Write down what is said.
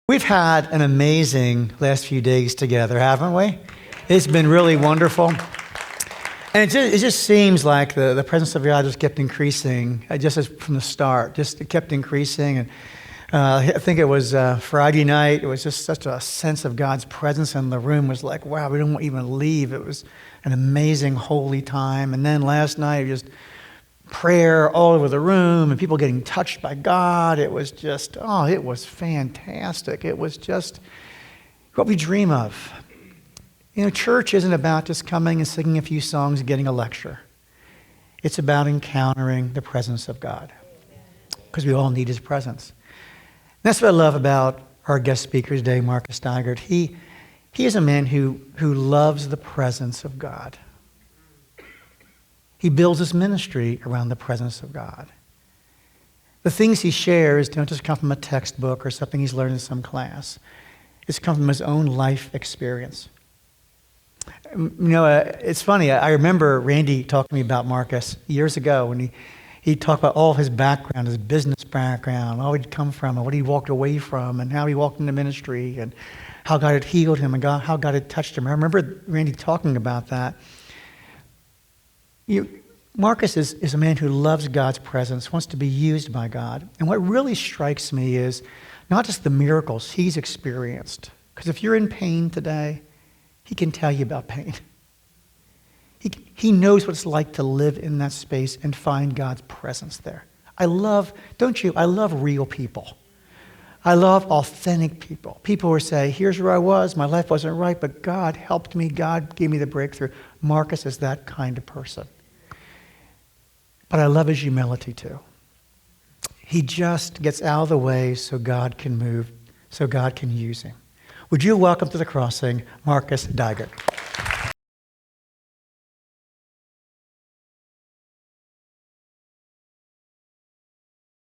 We've had an amazing last few days together, haven't we? It's been really wonderful. And it just seems like the presence of God just kept increasing, just as from the start. Just it kept increasing. And I think it was Friday night. It was just such a sense of God's presence in the room. It was like, wow, we don't even leave. It was an amazing, holy time. And then last night, just prayer all over the room and people getting touched by God. It was just, it was fantastic. It was just what we dream of. You know, church isn't about just coming and singing a few songs and getting a lecture. It's encountering the presence of God, because we all need His presence. And that's what I love about our guest speaker today, Marcus Dygert. He is a man who loves the presence of God. He builds his ministry around the presence of God. The things he shares don't just come from a textbook or something he's learned in some class. It's come from his own life experience. You know, it's funny. I remember Randy talking to me about Marcus years ago when he talked about all his background, his business background, all he'd come from and what he walked away from and how he walked into ministry and how God had healed him and how God had touched him. I remember Randy talking about that. Marcus is a man who loves God's presence, wants to be used by God. And what really strikes me is not just the miracles he's experienced. Because if you're in pain today, he can tell you about pain. He knows what it's like to live in that space and find God's presence there. I love real people. I love authentic people. People who say, here's where I was, my life wasn't right, but God helped me, God gave me the breakthrough. Marcus is that kind of person. But I love his humility too. He just gets out of the way so God can move, so God can use him. Would you welcome to the crossing Marcus Dygert?